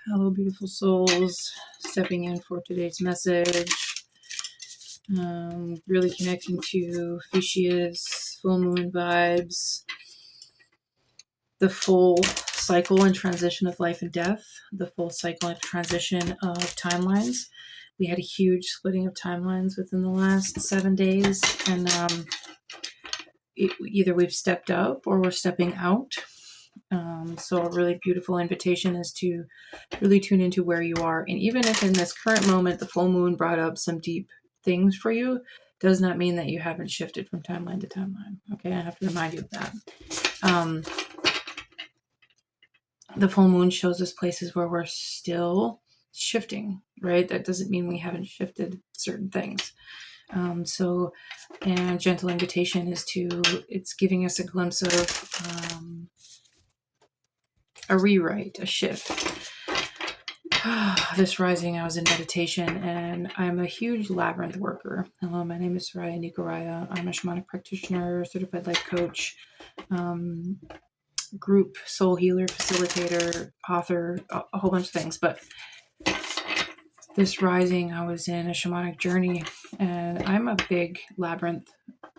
Hello, beautiful souls. Stepping in for today's message. Really connecting to Fishious, full moon vibes, the full cycle and transition of life and death, the full cycle and transition of timelines. We had a huge splitting of timelines within the last 7 days, and either we've stepped up or we're stepping out. So a really beautiful invitation is to really tune into where you are. And even if in this current moment, the full moon brought up some deep things for you, does not mean that you haven't shifted from timeline to timeline. Okay, I have to remind you of that. The full moon shows us places where we're still shifting, right? That doesn't mean we haven't shifted certain things. So a gentle invitation is it's giving us a glimpse of a rewrite, a shift. This rising, I was in meditation, and I'm a huge labyrinth worker. Hello, my name is Soraya Nikoraya. I'm a shamanic practitioner, certified life coach, group soul healer, facilitator, author, a whole bunch of things. But this rising, I was in a shamanic journey, and I'm a big labyrinth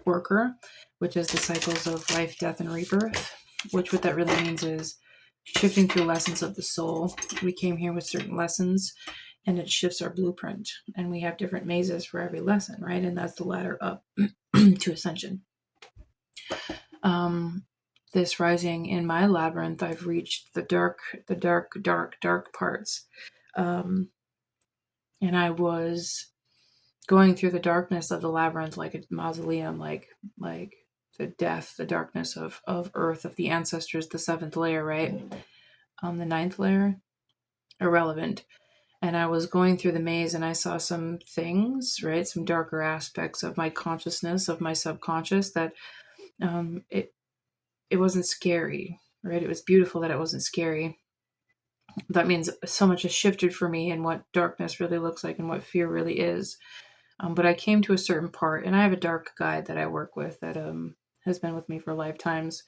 worker, which is the cycles of life, death, and rebirth. What that really means is shifting through lessons of the soul. We came here with certain lessons, and it shifts our blueprint. And we have different mazes for every lesson, right? And that's the ladder up to ascension. This rising in my labyrinth, I've reached the dark parts. And I was going through the darkness of the labyrinth like a mausoleum, like the death, the darkness of earth, of the ancestors, the 7th layer, right? The 9th layer, irrelevant. And I was going through the maze, and I saw some things, right? Some darker aspects of my consciousness, of my subconscious, that it wasn't scary, right? It was beautiful that it wasn't scary. That means so much has shifted for me, and what darkness really looks like and what fear really is. But I came to a certain part, and I have a dark guide that I work with that has been with me for lifetimes,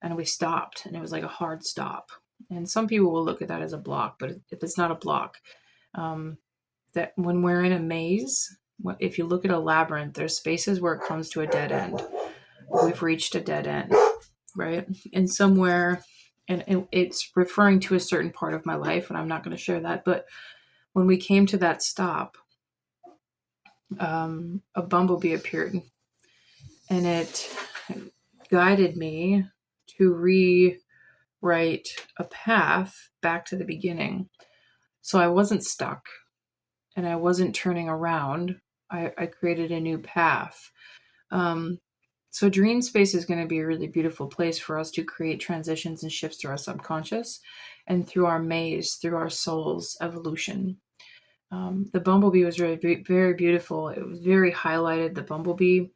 and we stopped, and it was like a hard stop. And some people will look at that as a block, but it's not a block. That when we're in a maze, if you look at a labyrinth, there's spaces where it comes to a dead end. We've reached a dead end, right? And somewhere, and it's referring to a certain part of my life, and I'm not going to share that, but when we came to that stop, a bumblebee appeared, and it guided me to rewrite a path back to the beginning. So I wasn't stuck, and I wasn't turning around. I created a new path. So dream space is going to be a really beautiful place for us to create transitions and shifts through our subconscious and through our maze, through our soul's evolution. The bumblebee was really very beautiful. It was very highlighted, the bumblebee,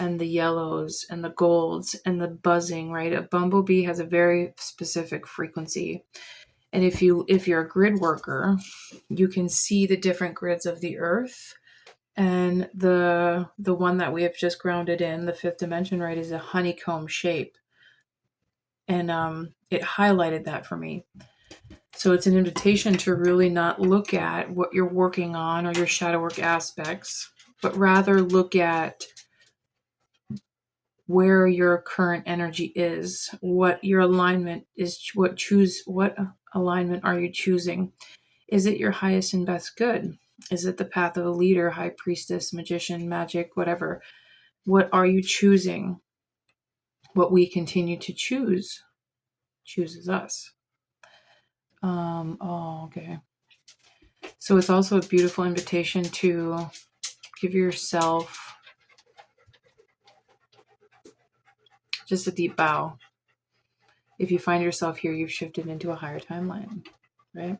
and the yellows and the golds and the buzzing, right? A bumblebee has a very specific frequency. And if you're a grid worker, you can see the different grids of the earth. And the one that we have just grounded in, the 5th dimension, right, is a honeycomb shape. And it highlighted that for me. So it's an invitation to really not look at what you're working on or your shadow work aspects, but rather look at where your current energy is, what your alignment is, what alignment are you choosing? Is it your highest and best good? Is it the path of a leader, high priestess, magician, magic, whatever? What are you choosing? What we continue to choose chooses us. Okay. So it's also a beautiful invitation to give yourself just a deep bow. If you find yourself here, you've shifted into a higher timeline, right?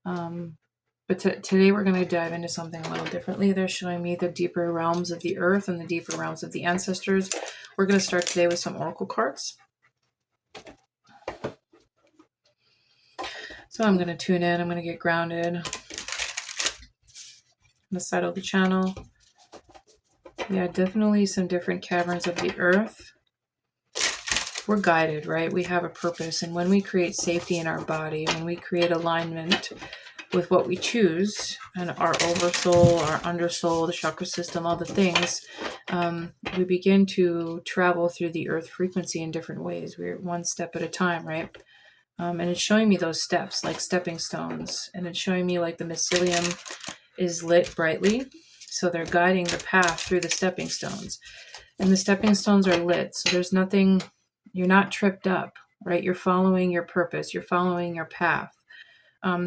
But today we're going to dive into something a little differently. They're showing me the deeper realms of the earth and the deeper realms of the ancestors. We're going to start today with some oracle cards. So I'm going to tune in. I'm going to get grounded. I'm going to settle the channel. Yeah, definitely some different caverns of the earth. we're guided, right? We have a purpose. And when we create safety in our body, when we create alignment with what we choose and our oversoul, our undersoul, the chakra system, all the things, we begin to travel through the earth frequency in different ways. We're one step at a time, right? And it's showing me those steps like stepping stones. And it's showing me like the mycelium is lit brightly. So they're guiding the path through the stepping stones. And the stepping stones are lit. So there's nothing, you're not tripped up, right? You're following your purpose. You're following your path.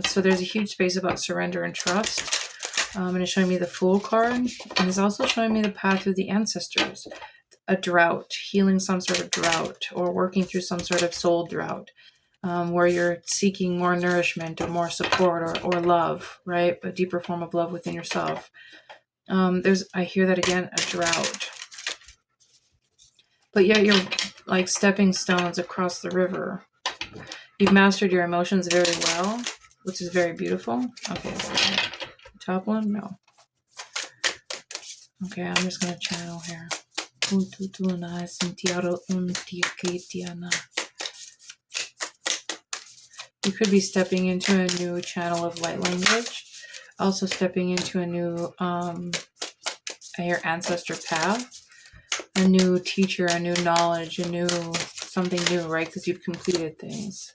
So there's a huge space about surrender and trust. And it's showing me the Fool card. And it's also showing me the path through the ancestors. A drought, healing some sort of drought, or working through some sort of soul drought. Where you're seeking more nourishment or more support or love, right? A deeper form of love within yourself. I hear that again, a drought. But yet you're like stepping stones across the river. You've mastered your emotions very well, which is very beautiful. Okay, top one? No. Okay, I'm just going to channel here. You could be stepping into a new channel of light language. Also stepping into a new, your ancestor path. A new teacher, a new knowledge, something new, right? Because you've completed things.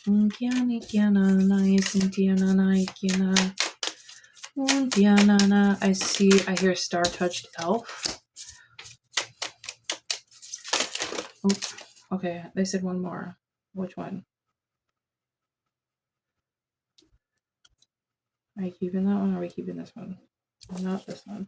I hear star-touched elf. Oops. Okay, they said one more. Which one? Are you keeping that one or are we keeping this one? Not this one.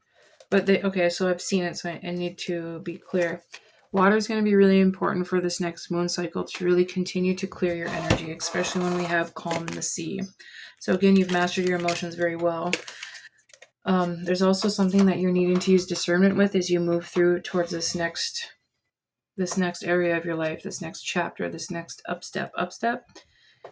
But okay, so I've seen it, so I need to be clear. Water is going to be really important for this next moon cycle to really continue to clear your energy, especially when we have calm in the sea. So again, you've mastered your emotions very well. There's also something that you're needing to use discernment with as you move through towards this next area of your life, this next chapter, this next upstep.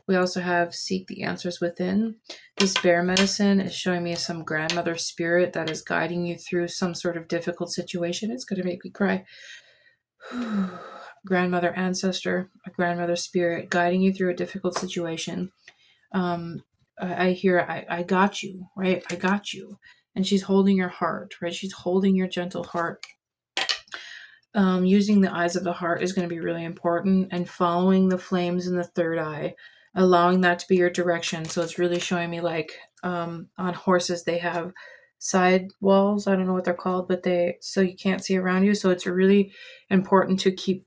We also have seek the answers within. This bear medicine is showing me some grandmother spirit that is guiding you through some sort of difficult situation. It's going to make me cry. Grandmother ancestor, a grandmother spirit guiding you through a difficult situation. I hear, I got you, right? I got you. And she's holding your heart, right? She's holding your gentle heart. Using the eyes of the heart is going to be really important, and following the flames in the third eye, allowing that to be your direction. So it's really showing me like on horses, they have side walls. I don't know what they're called, but so you can't see around you. So it's really important to keep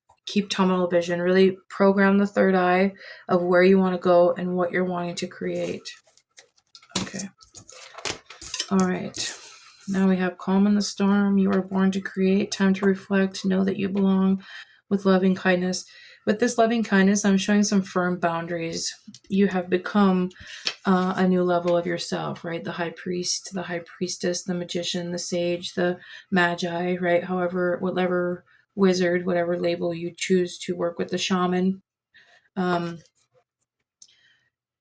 tunnel vision, really program the third eye of where you want to go and what you're wanting to create. Okay. All right. Now we have calm in the storm. You are born to create. Time to reflect. Know that you belong with loving kindness. With this loving kindness, I'm showing some firm boundaries. You have become a new level of yourself, right? The high priest, the high priestess, the magician, the sage, the magi, right? However, whatever wizard, whatever label you choose to work with, the shaman.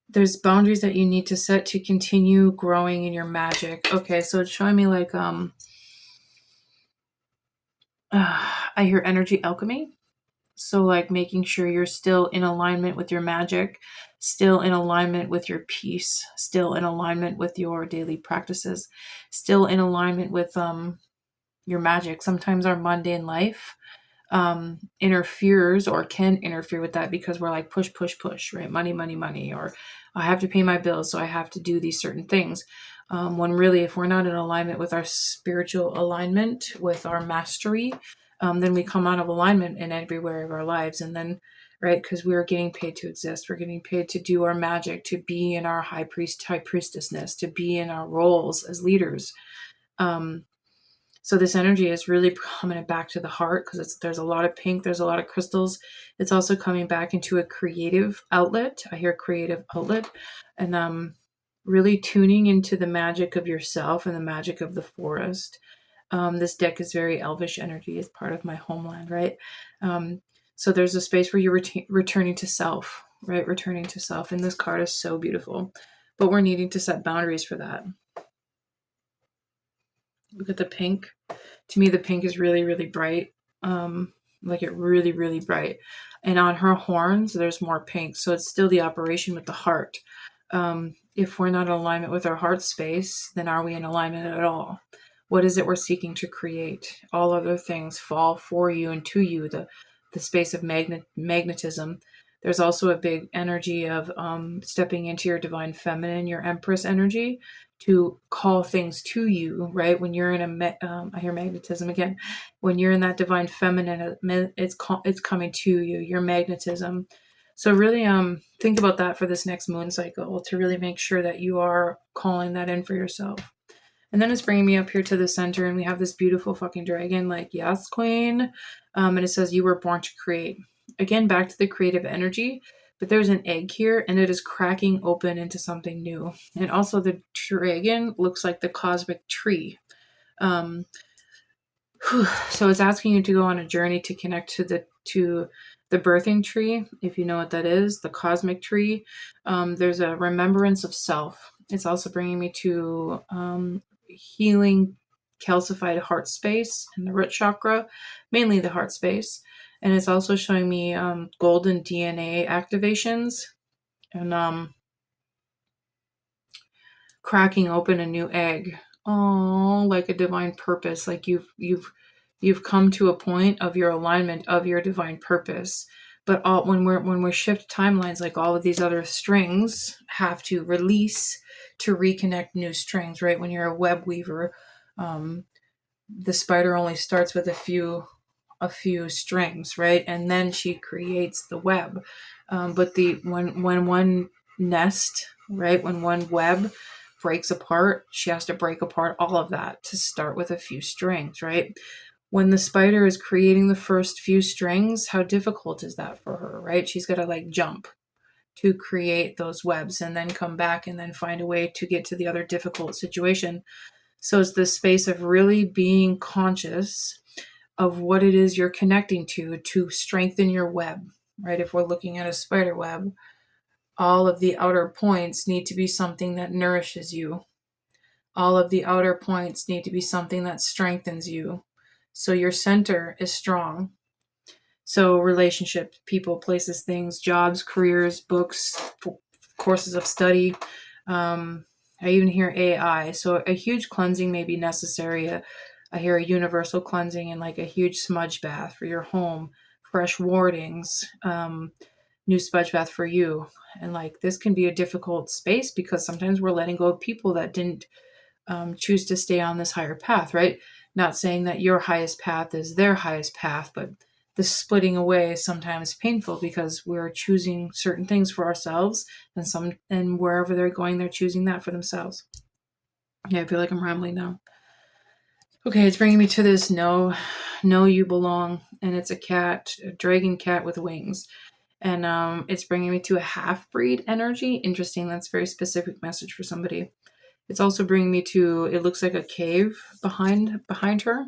There's boundaries that you need to set to continue growing in your magic. Okay, so it's showing me like I hear energy alchemy. So like making sure you're still in alignment with your magic, still in alignment with your peace, still in alignment with your daily practices, still in alignment with your magic. Sometimes our mundane life interferes or can interfere with that because we're like push, right? Money, or I have to pay my bills, so I have to do these certain things. When really, if we're not in alignment with our spiritual alignment, with our mastery, then we come out of alignment in everywhere of our lives. And then, right, because we're getting paid to exist, we're getting paid to do our magic, to be in our high priestessness, to be in our roles as leaders. So this energy is really coming back to the heart because there's a lot of pink, there's a lot of crystals. It's also coming back into a creative outlet. I hear creative outlet, and really tuning into the magic of yourself and the magic of the forest. This deck is very elvish energy. It's part of my homeland, right? So there's a space where you're returning to self, right? Returning to self. And this card is so beautiful, but we're needing to set boundaries for that. Look at the pink. To me, the pink is really, really bright. like it really, really bright. And on her horns, there's more pink. So it's still the operation with the heart. If we're not in alignment with our heart space, then are we in alignment at all? What is it we're seeking to create? All other things fall for you and to you, the space of magnetism. There's also a big energy of stepping into your divine feminine, your empress energy, to call things to you, right? When you're in I hear magnetism again. When you're in that divine feminine, it's coming to you, your magnetism. So really think about that for this next moon cycle, to really make sure that you are calling that in for yourself. And then it's bringing me up here to the center, and we have this beautiful fucking dragon, like, yes, queen. And it says, you were born to create. Again, back to the creative energy, but there's an egg here, and it is cracking open into something new. And also the dragon looks like the cosmic tree. So it's asking you to go on a journey to connect to the birthing tree, if you know what that is, the cosmic tree. There's a remembrance of self. It's also bringing me to healing calcified heart space and the root chakra, mainly the heart space. And it's also showing me golden DNA activations and cracking open a new egg. Oh, like a divine purpose. Like you've come to a point of your alignment of your divine purpose. But when we shift timelines, like all of these other strings have to release to reconnect new strings, right? When you're a web weaver, the spider only starts with a few strings, right? And then she creates the web. But when one nest, right, when one web breaks apart, she has to break apart all of that to start with a few strings, right? When the spider is creating the first few strings, how difficult is that for her, right? She's got to like jump to create those webs and then come back and then find a way to get to the other difficult situation. So it's this space of really being conscious of what it is you're connecting to strengthen your web, right? If we're looking at a spider web, all of the outer points need to be something that nourishes you. All of the outer points need to be something that strengthens you. So your center is strong. So relationships, people, places, things, jobs, careers, books, courses of study. I even hear AI. So a huge cleansing may be necessary. I hear a universal cleansing and like a huge smudge bath for your home, fresh wardings, new smudge bath for you. And like this can be a difficult space because sometimes we're letting go of people that didn't choose to stay on this higher path, right? Not saying that your highest path is their highest path, but the splitting away is sometimes painful because we're choosing certain things for ourselves, and wherever they're going, they're choosing that for themselves. Yeah, I feel like I'm rambling now. Okay, it's bringing me to this know you belong, and it's a dragon cat with wings. And it's bringing me to a half-breed energy. Interesting, that's a very specific message for somebody. It's also bringing me to, it looks like a cave behind her.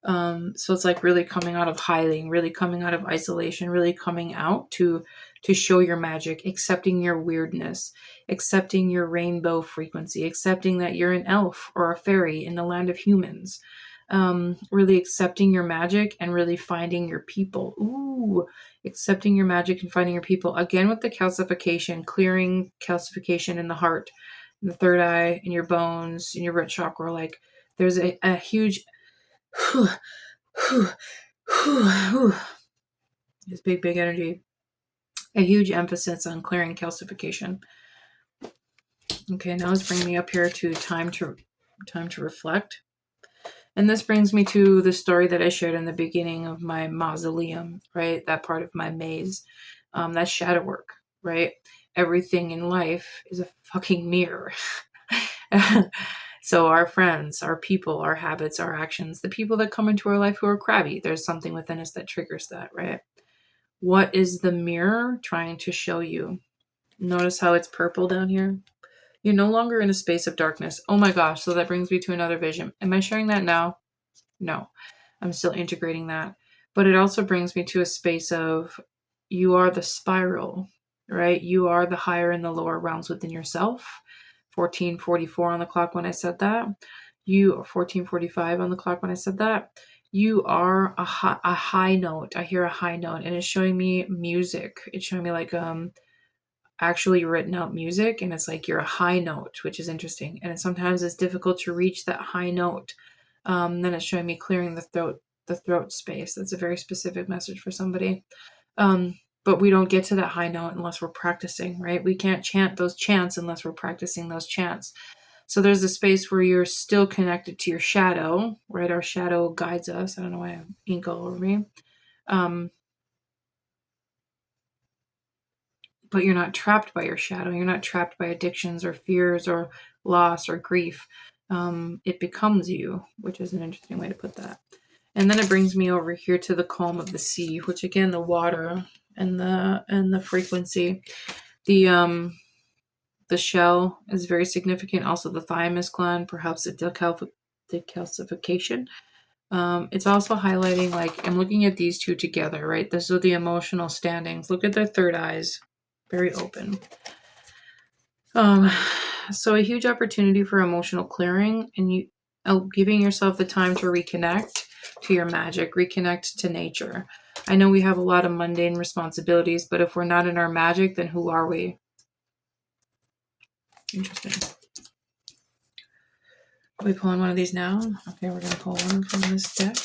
So it's like really coming out of hiding, really coming out of isolation, really coming out to show your magic, accepting your weirdness, accepting your rainbow frequency, accepting that you're an elf or a fairy in the land of humans. Really accepting your magic and really finding your people. Ooh, accepting your magic and finding your people. Again, with the calcification, clearing calcification in the heart, in the third eye, in your bones, in your root chakra. Like there's a huge this big energy, a huge emphasis on clearing calcification. Okay, now it's bringing me up here to time to reflect. And this brings me to the story that I shared in the beginning of my mausoleum, right? That part of my maze. That's shadow work, right? Everything in life is a fucking mirror. So our friends, our people, our habits, our actions, the people that come into our life who are crabby, there's something within us that triggers that, right? What is the mirror trying to show you? Notice how it's purple down here? You're no longer in a space of darkness. Oh my gosh, so that brings me to another vision. Am I sharing that now? No, I'm still integrating that. But it also brings me to a space of you are the spiral, right? You are the higher and the lower realms within yourself. 14:44 on the clock when I said that. You are 14:45 on the clock when I said that. You are a high note. I hear a high note, and it's showing me music. It's showing me like actually written out music, and it's like you're a high note, which is interesting. And sometimes it's difficult to reach that high note. Then it's showing me clearing the throat space. That's a very specific message for somebody. But we don't get to that high note unless we're practicing, right? We can't chant those chants unless we're practicing those chants. So there's a space where you're still connected to your shadow, right? Our shadow guides us. I don't know why I have ink all over me. But you're not trapped by your shadow. You're not trapped by addictions or fears or loss or grief. It becomes you, which is an interesting way to put that. And then it brings me over here to the calm of the sea, which again, the water and the frequency. The shell is very significant. Also, the thymus gland, perhaps the decalcification. It's also highlighting, like, I'm looking at these two together, right? Those are the emotional standings. Look at their third eyes, very open. So a huge opportunity for emotional clearing, and you giving yourself the time to reconnect to your magic, reconnect to nature. I know we have a lot of mundane responsibilities, but if we're not in our magic, then who are we? Interesting. Are we pulling one of these now? Okay, we're going to pull one from this deck.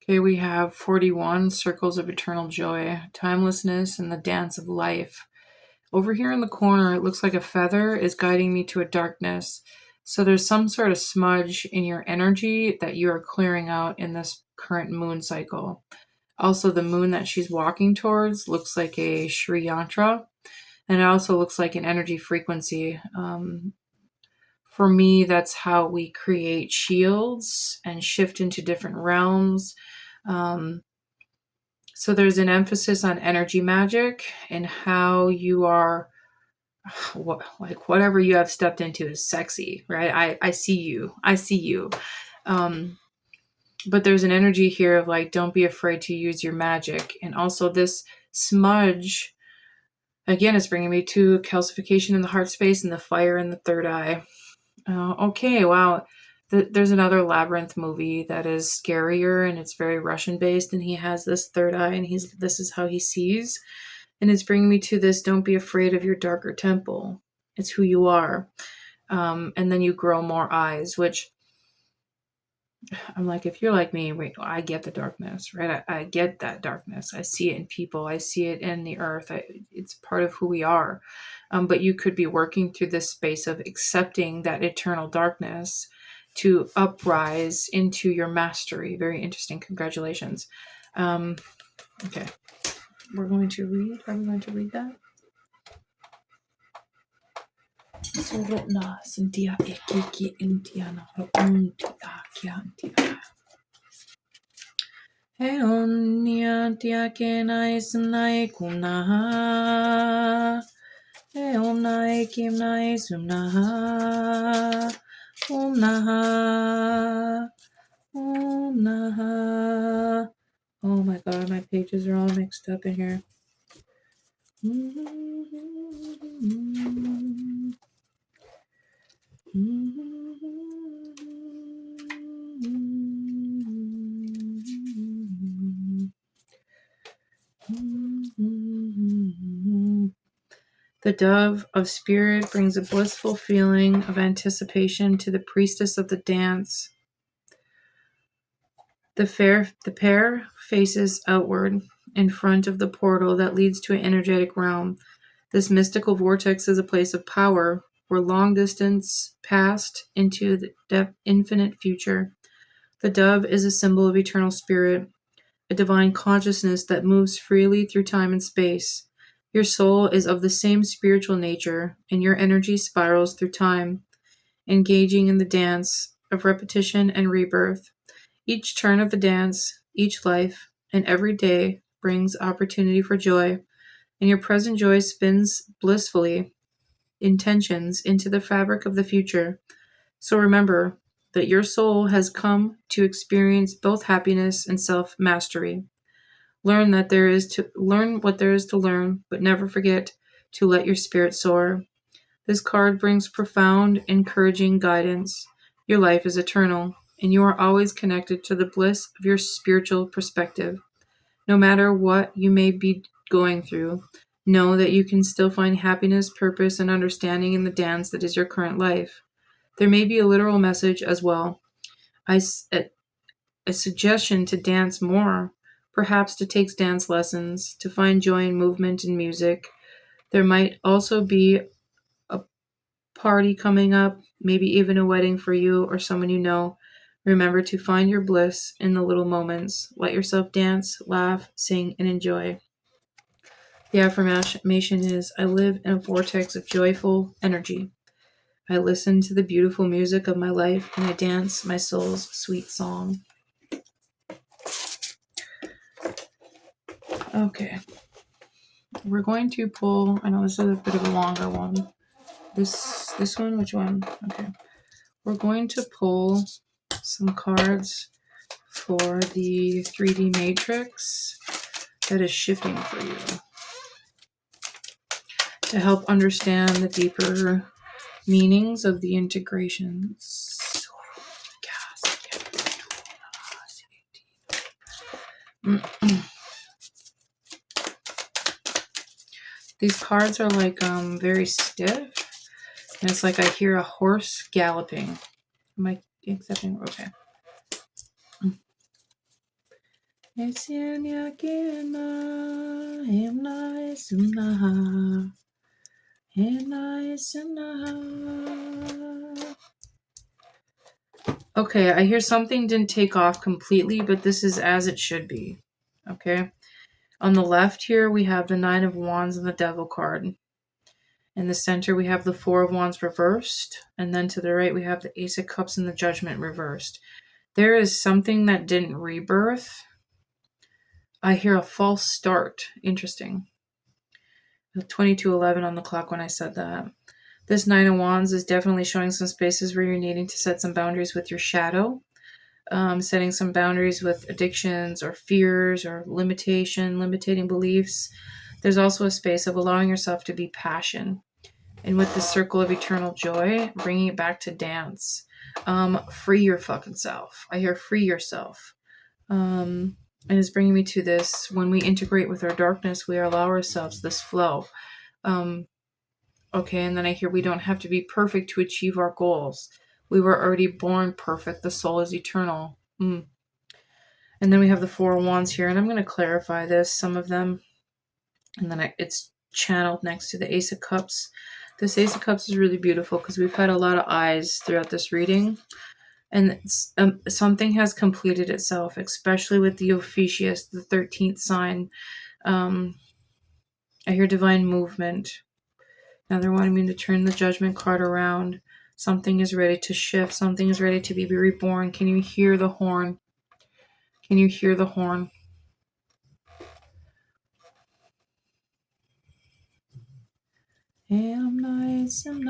Okay, we have 41 circles of eternal joy, timelessness, and the dance of life. Over here in the corner, it looks like a feather is guiding me to a darkness. So there's some sort of smudge in your energy that you are clearing out in this current moon cycle. Also, the moon that she's walking towards looks like a Sri Yantra, and it also looks like an energy frequency. For me, that's how we create shields and shift into different realms. So there's an emphasis on energy magic and how you are, whatever you have stepped into is sexy, right? I see you. But there's an energy here of like, don't be afraid to use your magic. And also this smudge, again, is bringing me to calcification in the heart space and the fire in the third eye. Okay, wow. There's another Labyrinth movie that is scarier, and it's very Russian based, and he has this third eye, and this is how he sees. And it's bringing me to this: don't be afraid of your darker temple. It's who you are. And then you grow more eyes, which I'm like, if you're like me, wait, I get the darkness, right? I get that darkness. I see it in people. I see it in the earth. It's part of who we are. But you could be working through this space of accepting that eternal darkness to uprise into your mastery. Very interesting. Congratulations. Okay. We're going to read. Are we going to read that? Heonia tiakenai sunai kumnaha. Heonai kimnai sumnaha. Omnaha. Omnaha. Oh my god, my pages are all mixed up in here. The dove of spirit brings a blissful feeling of anticipation to the priestess of the dance. The pair faces outward in front of the portal that leads to an energetic realm. This mystical vortex is a place of power where long distance passed into the infinite future. The dove is a symbol of eternal spirit, a divine consciousness that moves freely through time and space. Your soul is of the same spiritual nature, and your energy spirals through time, engaging in the dance of repetition and rebirth. Each turn of the dance, each life, and every day brings opportunity for joy, and your present joy spins blissfully intentions into the fabric of the future. So remember, that your soul has come to experience both happiness and self-mastery. Learn what there is to learn, but never forget to let your spirit soar. This card brings profound, encouraging guidance. Your life is eternal, and you are always connected to the bliss of your spiritual perspective. No matter what you may be going through, know that you can still find happiness, purpose, and understanding in the dance that is your current life. There may be a literal message as well. A suggestion to dance more, perhaps to take dance lessons, to find joy in movement and music. There might also be a party coming up, maybe even a wedding for you or someone you know. Remember to find your bliss in the little moments. Let yourself dance, laugh, sing, and enjoy. The affirmation is I live in a vortex of joyful energy. I listen to the beautiful music of my life and I dance my soul's sweet song. Okay. We're going to pull, I know this is a bit of a longer one. This one, which one? Okay. We're going to pull some cards for the 3D matrix that is shifting for you to help understand the deeper meanings of the integrations. These cards are like very stiff, and it's like I hear a horse galloping. Am I accepting? Okay. Okay, I hear something didn't take off completely, but this is as it should be. Okay. On the left here, we have the Nine of Wands and the Devil card. In the center, we have the Four of Wands reversed. And then to the right, we have the Ace of Cups and the Judgment reversed. There is something that didn't rebirth. I hear a false start. Interesting. 22:11 on the clock when I said that. This Nine of Wands is definitely showing some spaces where you're needing to set some boundaries with your shadow. Setting some boundaries with addictions or fears or limiting beliefs. There's also a space of allowing yourself to be passion. And with the circle of eternal joy, bringing it back to dance. Free your fucking self. I hear free yourself. And it's bringing me to this. When we integrate with our darkness, we allow ourselves this flow. Okay, and then I hear we don't have to be perfect to achieve our goals. We were already born perfect. The soul is eternal. And then we have the Four of Wands here, and I'm going to clarify this, some of them. And then it's channeled next to the Ace of Cups. This Ace of Cups is really beautiful because we've had a lot of eyes throughout this reading. And something has completed itself, especially with the Ophiuchus, the 13th sign. I hear divine movement. Now they're wanting me to turn the Judgment card around. Something is ready to shift. Something is ready to be reborn. Can you hear the horn? Can you hear the horn? I'm nice and